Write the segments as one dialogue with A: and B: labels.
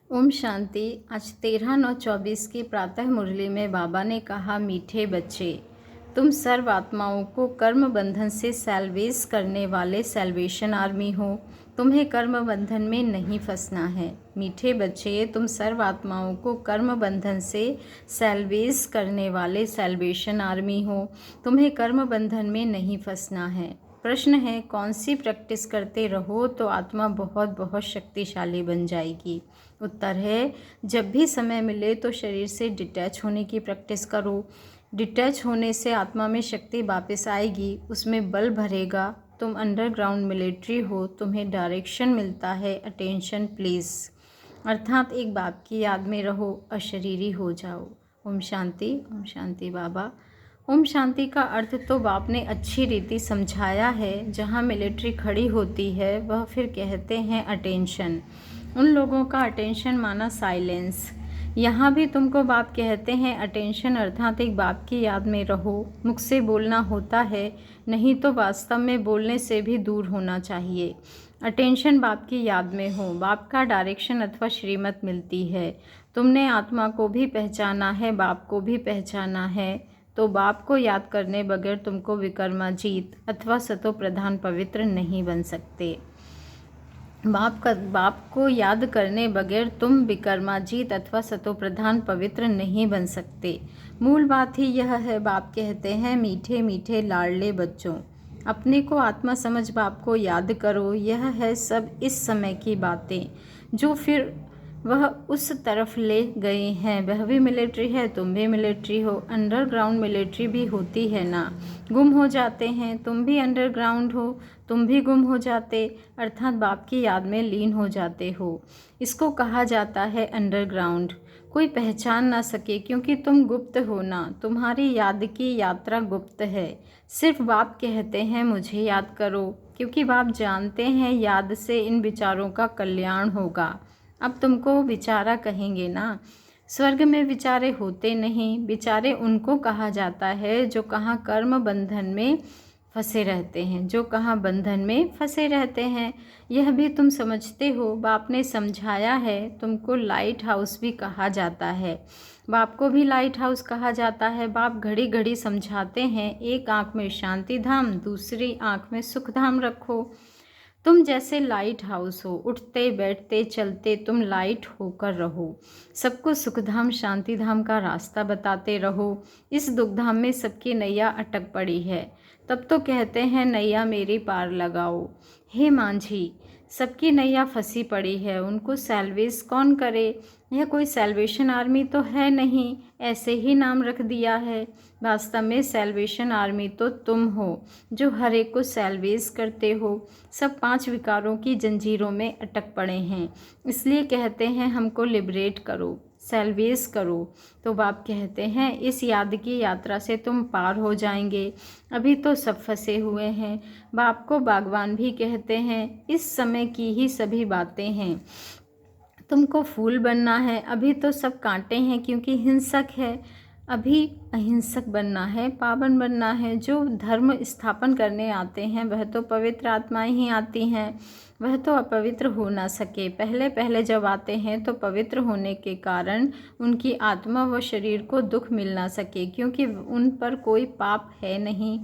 A: ओम शांति। आज 13/9/24 की प्रातः मुरली में बाबा ने कहा, मीठे बच्चे, तुम सर्व आत्माओं को कर्म बंधन से सैल्वेज करने वाले सैल्वेशन आर्मी हो। तुम्हें कर्म बंधन में नहीं फंसना है। मीठे बच्चे, तुम सर्व आत्माओं को कर्म बंधन से सैल्वेज करने वाले सैल्वेशन आर्मी हो। तुम्हें कर्म बंधन में नहीं फंसना है। प्रश्न है, कौन सी प्रैक्टिस करते रहो तो आत्मा बहुत बहुत शक्तिशाली बन जाएगी। उत्तर है, जब भी समय मिले तो शरीर से डिटैच होने की प्रैक्टिस करो। डिटैच होने से आत्मा में शक्ति वापस आएगी, उसमें बल भरेगा। तुम अंडरग्राउंड मिलिट्री हो, तुम्हें डायरेक्शन मिलता है, अटेंशन प्लीज़। अर्थात एक बाप की याद में रहो, अशरीरी हो जाओ। ओम शांति बाबा। ओम शांति का अर्थ तो बाप ने अच्छी रीति समझाया है। जहाँ मिलिट्री खड़ी होती है वह फिर कहते हैं अटेंशन। उन लोगों का अटेंशन माना साइलेंस। यहाँ भी तुमको बाप कहते हैं अटेंशन, अर्थात एक बाप की याद में रहो। मुख से बोलना होता है, नहीं तो वास्तव में बोलने से भी दूर होना चाहिए। अटेंशन बाप की याद में हो, बाप का डायरेक्शन अथवा श्रीमत मिलती है। तुमने आत्मा को भी पहचाना है, बाप को भी पहचाना है, तो बाप को याद करने बगैर तुमको विकर्माजीत अथवा सतो प्रधान पवित्र नहीं बन सकते। बाप को याद करने बगैर तुम विकर्माजीत अथवा सतो प्रधान पवित्र नहीं बन सकते। मूल बात ही यह है। बाप कहते हैं, मीठे मीठे लाडले बच्चों, अपने को आत्मा समझ बाप को याद करो। यह है सब इस समय की बातें, जो फिर वह उस तरफ ले गए हैं। वह भी मिलिट्री है, तुम भी मिलिट्री हो। अंडरग्राउंड मिलिट्री भी होती है ना। गुम हो जाते हैं, तुम भी अंडरग्राउंड हो, तुम भी गुम हो जाते, अर्थात बाप की याद में लीन हो जाते हो। इसको कहा जाता है अंडरग्राउंड। कोई पहचान ना सके क्योंकि तुम गुप्त हो ना। तुम्हारी याद की यात्रा गुप्त है। सिर्फ बाप कहते हैं मुझे याद करो, क्योंकि बाप जानते हैं याद से इन विचारों का कल्याण होगा। अब तुमको विचारा कहेंगे ना। स्वर्ग में विचारे होते नहीं। विचारे उनको कहा जाता है जो कहाँ कर्म बंधन में फंसे रहते हैं, जो कहाँ बंधन में फंसे रहते हैं। यह भी तुम समझते हो, बाप ने समझाया है। तुमको लाइट हाउस भी कहा जाता है, बाप को भी लाइट हाउस कहा जाता है। बाप घड़ी घड़ी समझाते हैं, एक आँख में शांति धाम, दूसरी आँख में सुख धाम रखो। तुम जैसे लाइट हाउस हो, उठते बैठते चलते तुम लाइट होकर रहो। सबको सुखधाम शांतिधाम का रास्ता बताते रहो। इस दुखधाम में सबकी नैया अटक पड़ी है, तब तो कहते हैं नैया मेरी पार लगाओ। हे मांझी, सबकी नैया फंसी पड़ी है, उनको सैल्वेज कौन करे। यह कोई सैल्वेशन आर्मी तो है नहीं, ऐसे ही नाम रख दिया है। वास्तव में सैल्वेशन आर्मी तो तुम हो, जो हर एक को सैल्वेज करते हो। सब 5 विकारों की जंजीरों में अटक पड़े हैं, इसलिए कहते हैं हमको लिबरेट करो, सैल्वेज करो। तो बाप कहते हैं इस याद की यात्रा से तुम पार हो जाएंगे। अभी तो सब फंसे हुए हैं। बाप को बागवान भी कहते हैं। इस समय की ही सभी बातें हैं। तुमको फूल बनना है, अभी तो सब कांटे हैं क्योंकि हिंसक है। अभी अहिंसक बनना है, पावन बनना है। जो धर्म स्थापन करने आते हैं वह तो पवित्र आत्माएं ही आती हैं, वह तो अपवित्र हो ना सके। पहले पहले जब आते हैं तो पवित्र होने के कारण उनकी आत्मा व शरीर को दुख मिल ना सके, क्योंकि उन पर कोई पाप है नहीं।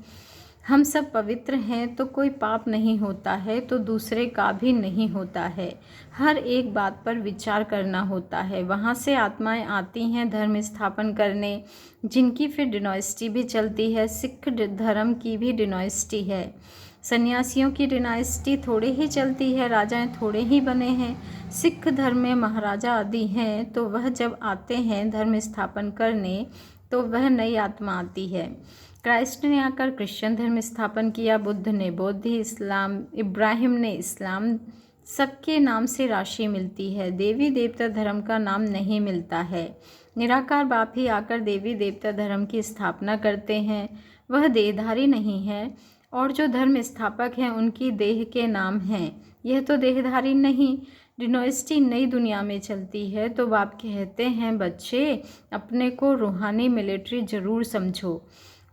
A: हम सब पवित्र हैं तो कोई पाप नहीं होता है, तो दूसरे का भी नहीं होता है। हर एक बात पर विचार करना होता है। वहाँ से आत्माएं आती हैं धर्म स्थापन करने, जिनकी फिर डिनॉस्टी भी चलती है। सिख धर्म की भी डिनॉस्टी है, सन्यासियों की डिनाइस्टी थोड़े ही चलती है, राजाएं थोड़े ही बने हैं। सिख धर्म में महाराजा आदि हैं, तो वह जब आते हैं धर्म स्थापन करने तो वह नई आत्मा आती है। क्राइस्ट ने आकर क्रिश्चियन धर्म स्थापन किया, बुद्ध ने बौद्ध, इस्लाम, इब्राहिम ने इस्लाम। सबके नाम से राशि मिलती है, देवी देवता धर्म का नाम नहीं मिलता है। निराकार बाप ही आकर देवी देवता धर्म की स्थापना करते हैं। वह देहधारी नहीं है, और जो धर्म स्थापक हैं उनकी देह के नाम हैं। यह तो देहधारी नहीं। डिनोस्टी नई दुनिया में चलती है, तो बाप कहते हैं बच्चे, अपने को रूहानी मिलिट्री जरूर समझो।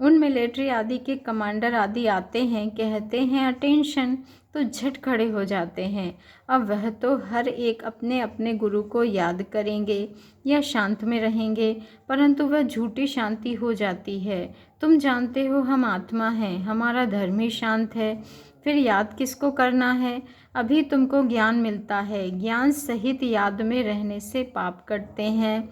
A: उन मिलिट्री आदि के कमांडर आदि आते हैं, कहते हैं अटेंशन, तो झट खड़े हो जाते हैं। अब वह तो हर एक अपने अपने गुरु को याद करेंगे या शांत में रहेंगे, परंतु वह झूठी शांति हो जाती है। तुम जानते हो हम आत्मा हैं, हमारा धर्म ही शांत है, फिर याद किसको करना है? अभी तुमको ज्ञान मिलता है, ज्ञान सहित याद में रहने से पाप कटते हैं।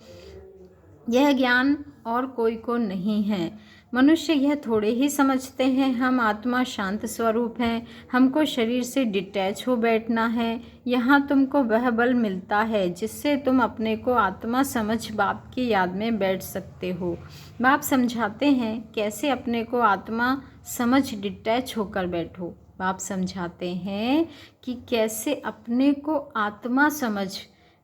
A: यह ज्ञान और कोई को नहीं है। मनुष्य यह थोड़े ही समझते हैं हम आत्मा शांत स्वरूप हैं, हमको शरीर से डिटैच हो बैठना है। यहाँ तुमको वह बल मिलता है जिससे तुम अपने को आत्मा समझ बाप की याद में बैठ सकते हो। बाप समझाते हैं कैसे अपने को आत्मा समझ डिटैच होकर बैठो। बाप समझाते हैं कि कैसे अपने को आत्मा समझ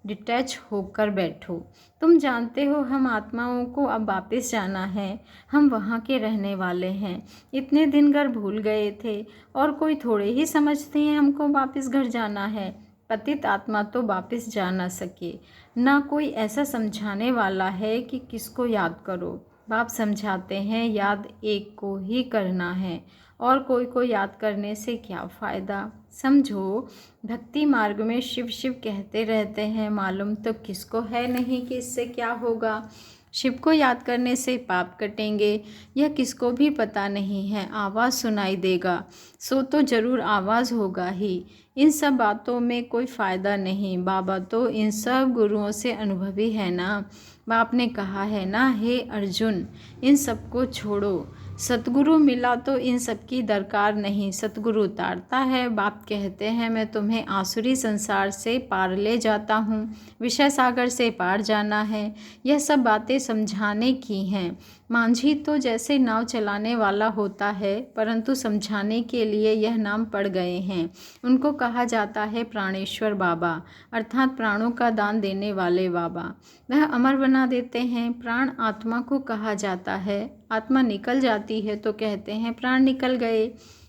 A: डिटैच होकर बैठो। तुम जानते हो हम आत्माओं को अब वापस जाना है, हम वहाँ के रहने वाले हैं। इतने दिन घर भूल गए थे और कोई थोड़े ही समझते हैं हमको वापस घर जाना है। पतित आत्मा तो वापस जा ना सके, ना कोई ऐसा समझाने वाला है कि किसको याद करो। बाप समझाते हैं याद एक को ही करना है और कोई को याद करने से क्या फ़ायदा। समझो, भक्ति मार्ग में शिव शिव कहते रहते हैं, मालूम तो किसको है नहीं कि इससे क्या होगा। शिव को याद करने से पाप कटेंगे, यह किसको भी पता नहीं है। आवाज़ सुनाई देगा सो तो ज़रूर आवाज़ होगा ही। इन सब बातों में कोई फ़ायदा नहीं। बाबा तो इन सब गुरुओं से अनुभवी है ना। बाप ने कहा है ना, हे अर्जुन इन सबको छोड़ो, सतगुरु मिला तो इन सब की दरकार नहीं। सतगुरु उतारता है। बाप कहते हैं मैं तुम्हें आसुरी संसार से पार ले जाता हूँ, विषय सागर से पार जाना है। यह सब बातें समझाने की हैं। मांझी तो जैसे नाव चलाने वाला होता है, परंतु समझाने के लिए यह नाम पड़ गए हैं। उनको कहा जाता है प्राणेश्वर बाबा, अर्थात प्राणों का दान देने वाले बाबा। वह अमर बना देते हैं। प्राण आत्मा को कहा जाता है। आत्मा निकल जाती है तो कहते हैं प्राण निकल गए,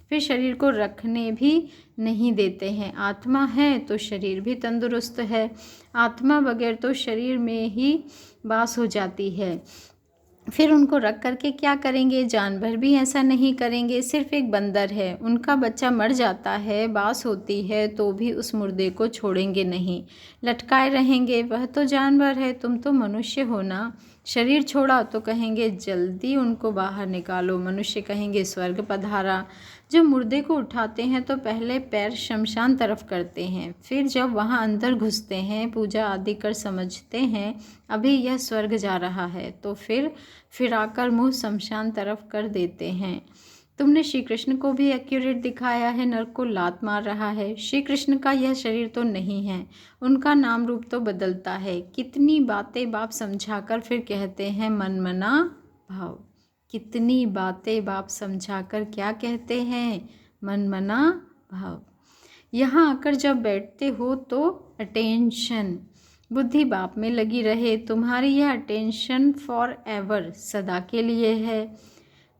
A: फिर शरीर को रखने भी नहीं देते हैं। आत्मा है तो शरीर भी तंदुरुस्त है। आत्मा बगैर तो शरीर में ही बास हो जाती है, फिर उनको रख करके क्या करेंगे। जानवर भी ऐसा नहीं करेंगे। सिर्फ एक बंदर है, उनका बच्चा मर जाता है, बास होती है तो भी उस मुर्दे को छोड़ेंगे नहीं, लटकाए रहेंगे। वह तो जानवर है, तुम तो मनुष्य हो ना। शरीर छोड़ा तो कहेंगे जल्दी उनको बाहर निकालो, मनुष्य कहेंगे स्वर्ग पधारा। जब मुर्दे को उठाते हैं तो पहले पैर शमशान तरफ करते हैं, फिर जब वहाँ अंदर घुसते हैं, पूजा आदि कर समझते हैं अभी यह स्वर्ग जा रहा है, तो फिर आकर मुँह शमशान तरफ कर देते हैं। तुमने श्री कृष्ण को भी एक्यूरेट दिखाया है, नरक को लात मार रहा है। श्री कृष्ण का यह शरीर तो नहीं है, उनका नाम रूप तो बदलता है। कितनी बातें बाप समझाकर फिर कहते हैं मनमना भाव। कितनी बातें बाप समझाकर क्या कहते हैं, मनमना भाव। यहाँ आकर जब बैठते हो तो अटेंशन, बुद्धि बाप में लगी रहे। तुम्हारी यह अटेंशन फॉर एवर, सदा के लिए है।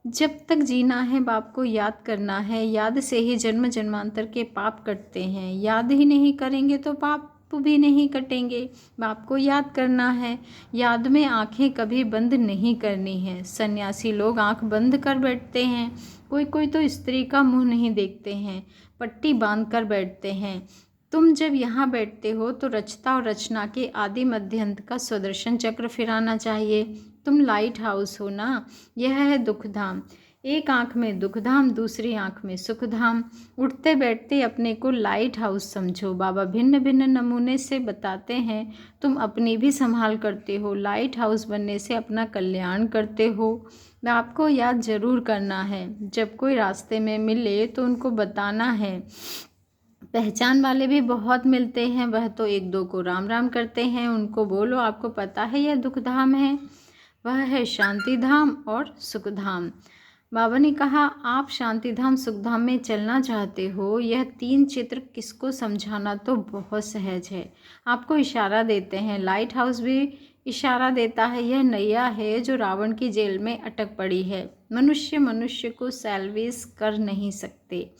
A: जब तक जीना है बाप को याद करना है। याद से ही जन्म जन्मांतर के पाप कटते हैं। याद ही नहीं करेंगे तो पाप भी नहीं कटेंगे। बाप को याद करना है। याद में आंखें कभी बंद नहीं करनी है। सन्यासी लोग आंख बंद कर बैठते हैं, कोई कोई तो स्त्री का मुंह नहीं देखते हैं, पट्टी बांध कर बैठते हैं। तुम जब यहाँ बैठते हो तो रचता और रचना के आदि मध्य अंत का सुदर्शन चक्र फिराना चाहिए। तुम लाइट हाउस हो ना। यह है दुखधाम। एक आँख में दुखधाम, दूसरी आँख में सुखधाम। उठते बैठते अपने को लाइट हाउस समझो। बाबा भिन्न भिन्न नमूने से बताते हैं, तुम अपनी भी संभाल करते हो। लाइट हाउस बनने से अपना कल्याण करते हो। आपको याद जरूर करना है। जब कोई रास्ते में मिले तो उनको बताना है। पहचान वाले भी बहुत मिलते हैं, वह तो एक दो को राम राम करते हैं। उनको बोलो आपको पता है यह दुखधाम है, वह है शांति धाम और सुखधाम। बाबा ने कहा आप शांति धाम सुखधाम में चलना चाहते हो। यह तीन चित्र किसको समझाना तो बहुत सहज है। आपको इशारा देते हैं, लाइट हाउस भी इशारा देता है। यह नैया है जो रावण की जेल में अटक पड़ी है। मनुष्य को सैल्वेज कर नहीं सकते।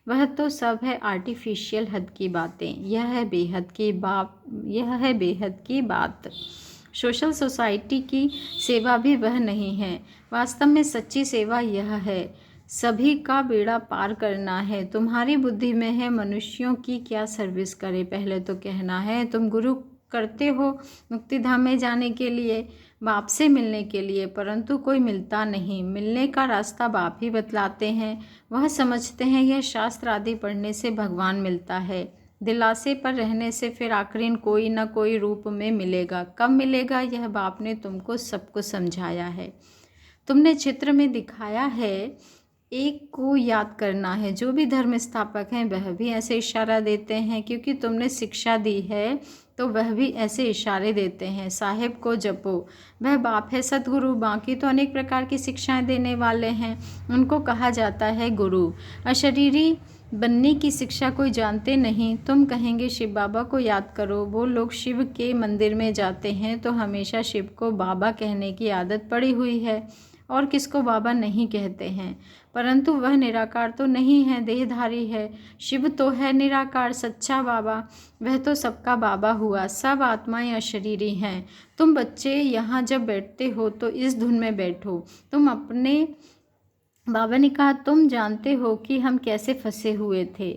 A: वह तो सब है आर्टिफिशियल हद की बातें। यह है बेहद की बात। सोशल सोसाइटी की सेवा भी वह नहीं है। वास्तव में सच्ची सेवा यह है, सभी का बेड़ा पार करना है। तुम्हारी बुद्धि में है मनुष्यों की क्या सर्विस करे। पहले तो कहना है तुम गुरु करते हो मुक्तिधाम में जाने के लिए, बाप से मिलने के लिए, परंतु कोई मिलता नहीं। मिलने का रास्ता बाप ही बतलाते हैं। वह समझते हैं यह शास्त्र आदि पढ़ने से भगवान मिलता है। दिलासे पर रहने से फिर आखिर कोई न कोई रूप में मिलेगा। कब मिलेगा यह बाप ने तुमको सबको समझाया है। तुमने चित्र में दिखाया है, एक को याद करना है। जो भी धर्म स्थापक हैं वह भी ऐसे इशारा देते हैं, क्योंकि तुमने शिक्षा दी है तो वह भी ऐसे इशारे देते हैं। साहेब को जपो, वह बाप है सतगुरु। बाकी तो अनेक प्रकार की शिक्षाएं देने वाले हैं, उनको कहा जाता है गुरु। अशरीरी बनने की शिक्षा कोई जानते नहीं। तुम कहेंगे शिव बाबा को याद करो। वो लोग शिव के मंदिर में जाते हैं तो हमेशा शिव को बाबा कहने की आदत पड़ी हुई है, और किसको बाबा नहीं कहते हैं। परंतु वह निराकार तो नहीं है, देहधारी है। शिव तो है निराकार, सच्चा बाबा। वह तो सबका बाबा हुआ। सब आत्माएं अशरीरी हैं। तुम बच्चे यहाँ जब बैठते हो तो इस धुन में बैठो। तुम अपने बाबा ने कहा तुम जानते हो कि हम कैसे फंसे हुए थे।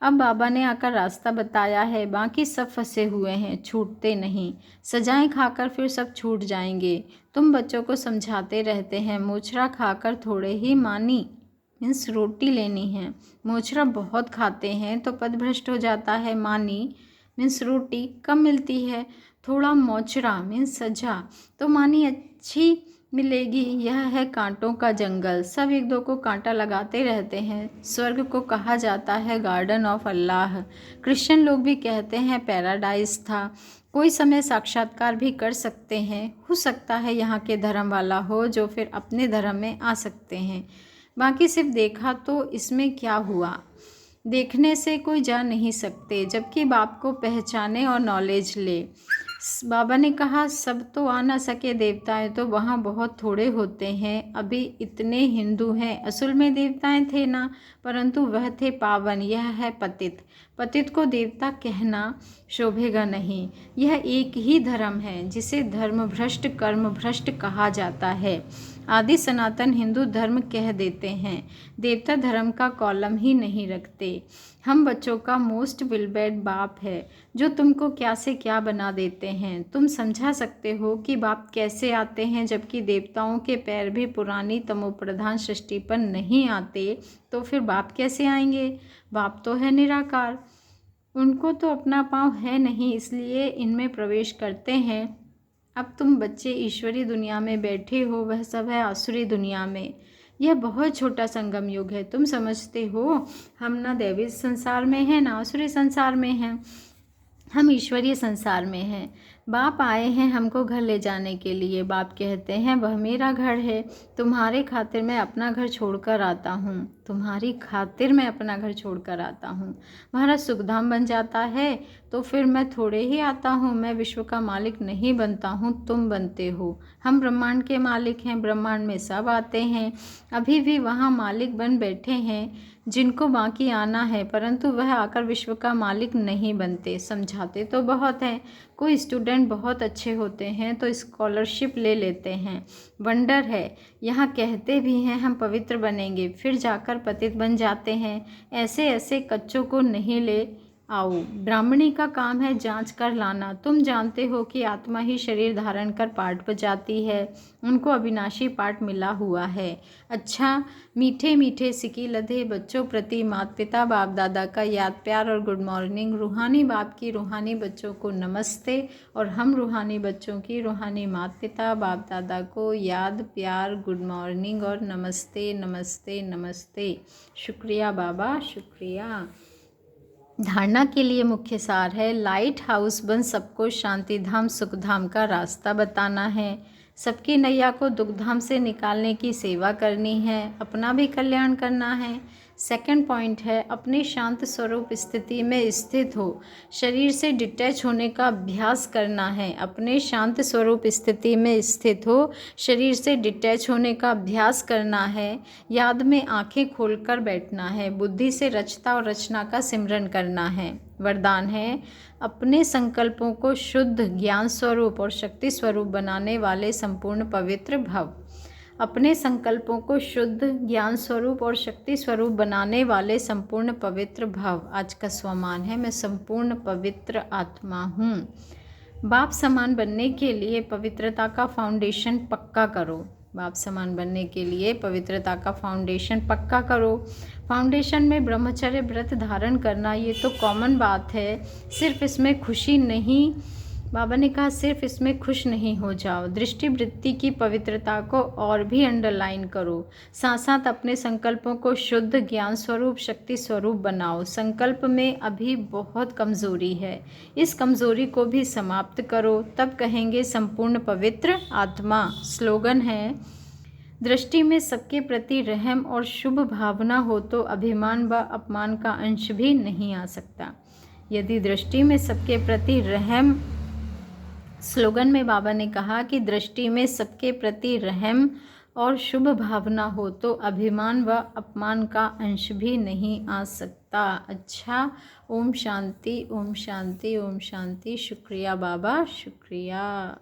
A: अब बाबा ने आकर रास्ता बताया है। बाकी सब फंसे हुए हैं, छूटते नहीं। सजाएं खाकर फिर सब छूट जाएंगे। तुम बच्चों को समझाते रहते हैं, मोचरा खाकर थोड़े ही मानी, मीन्स रोटी लेनी है। मोचरा बहुत खाते हैं तो पदभ्रष्ट हो जाता है। मानी मीन्स रोटी कम मिलती है। थोड़ा मोचरा मीन्स सजा तो मानी अच्छी मिलेगी। यह है कांटों का जंगल। सब एक दो को कांटा लगाते रहते हैं। स्वर्ग को कहा जाता है गार्डन ऑफ अल्लाह। क्रिश्चियन लोग भी कहते हैं पैराडाइज था। कोई समय साक्षात्कार भी कर सकते हैं। हो सकता है यहाँ के धर्म वाला हो जो फिर अपने धर्म में आ सकते हैं। बाकी सिर्फ देखा तो इसमें क्या हुआ। देखने से कोई जा नहीं सकते, जबकि बाप को पहचाने और नॉलेज ले। बाबा ने कहा सब तो आ ना सके, देवताएं तो वहाँ बहुत थोड़े होते हैं। अभी इतने हिंदू हैं, असल में देवताएं थे ना, परंतु वह थे पावन। यह है पतित। पतित को देवता कहना शोभेगा नहीं। यह एक ही धर्म है जिसे धर्म भ्रष्ट कर्म भ्रष्ट कहा जाता है। आदि सनातन हिंदू धर्म कह देते हैं, देवता धर्म का कॉलम ही नहीं रखते। हम बच्चों का मोस्ट विलबेड बाप है जो तुमको क्या से क्या बना देते हैं। तुम समझा सकते हो कि बाप कैसे आते हैं, जबकि देवताओं के पैर भी पुरानी तमोप्रधान सृष्टि पर नहीं आते, तो फिर बाप कैसे आएंगे। बाप तो है निराकार, उनको तो अपना पाँव है नहीं, इसलिए इनमें प्रवेश करते हैं। अब तुम बच्चे ईश्वरी दुनिया में बैठे हो, वह सब है आसुरी दुनिया में। यह बहुत छोटा संगम युग है। तुम समझते हो हम ना दैवी संसार में हैं ना आसुरी संसार में हैं, हम ईश्वरीय संसार में हैं। बाप आए हैं हमको घर ले जाने के लिए। बाप कहते हैं वह मेरा घर है, तुम्हारे खातिर मैं अपना घर छोड़कर आता हूँ। तुम्हारी खातिर मैं अपना घर छोड़कर आता हूँ। हमारा सुखधाम बन जाता है तो फिर मैं थोड़े ही आता हूँ। मैं विश्व का मालिक नहीं बनता हूँ, तुम बनते हो। हम ब्रह्मांड के मालिक हैं, ब्रह्मांड में सब आते हैं। अभी भी वहाँ मालिक बन बैठे हैं जिनको बाकी आना है, परंतु वह आकर विश्व का मालिक नहीं बनते। समझाते तो बहुत हैं। कोई स्टूडेंट बहुत अच्छे होते हैं तो स्कॉलरशिप ले लेते हैं। वंडर है, यहाँ कहते भी हैं हम पवित्र बनेंगे, फिर जाकर पतित बन जाते हैं। ऐसे ऐसे कच्चों को नहीं ले आओ। ब्राह्मणी का काम है जांच कर लाना। तुम जानते हो कि आत्मा ही शरीर धारण कर पाठ बजाती है, उनको अविनाशी पाठ मिला हुआ है। अच्छा, मीठे मीठे सिकी लधे बच्चों प्रति माता पिता बाप दादा का याद प्यार और गुड मॉर्निंग। रूहानी बाप की रूहानी बच्चों को नमस्ते, और हम रूहानी बच्चों की रूहानी माता पिता बाप दादा को याद प्यार गुड मॉर्निंग और नमस्ते नमस्ते नमस्ते। शुक्रिया बाबा, शुक्रिया। धारणा के लिए मुख्य सार है, लाइट हाउस बन सबको शांतिधाम सुखधाम का रास्ता बताना है। सबकी नैया को दुखधाम से निकालने की सेवा करनी है, अपना भी कल्याण करना है। सेकंड पॉइंट है अपने शांत स्वरूप स्थिति में स्थित हो, शरीर से डिटैच होने का अभ्यास करना है। अपने शांत स्वरूप स्थिति में स्थित हो, शरीर से डिटैच होने का अभ्यास करना है। याद में आंखें खोलकर बैठना है। बुद्धि से रचता और रचना का सिमरन करना है। वरदान है अपने संकल्पों को शुद्ध ज्ञान स्वरूप और शक्ति स्वरूप बनाने वाले संपूर्ण पवित्र भव। अपने संकल्पों को शुद्ध ज्ञान स्वरूप और शक्ति स्वरूप बनाने वाले संपूर्ण पवित्र भव। आज का स्वमान है मैं संपूर्ण पवित्र आत्मा हूँ। बाप समान बनने के लिए पवित्रता का फाउंडेशन पक्का करो। बाप समान बनने के लिए पवित्रता का फाउंडेशन पक्का करो। फाउंडेशन में ब्रह्मचर्य व्रत धारण करना ये तो कॉमन बात है, सिर्फ इसमें खुशी नहीं, बाबा ने कहा सिर्फ इसमें खुश नहीं हो जाओ, दृष्टि वृत्ति की पवित्रता को और भी अंडरलाइन करो। साथ साथ अपने संकल्पों को शुद्ध ज्ञान स्वरूप शक्ति स्वरूप बनाओ। संकल्प में अभी बहुत कमज़ोरी है, इस कमज़ोरी को भी समाप्त करो, तब कहेंगे संपूर्ण पवित्र आत्मा। स्लोगन है दृष्टि में सबके प्रति रहम और शुभ भावना हो तो अभिमान व अपमान का अंश भी नहीं आ सकता। यदि दृष्टि में सबके प्रति रहम, स्लोगन में बाबा ने कहा कि दृष्टि में सबके प्रति रहम और शुभ भावना हो तो अभिमान व अपमान का अंश भी नहीं आ सकता। अच्छा, ओम शांति, ओम शांति, ओम शांति। शुक्रिया बाबा, शुक्रिया।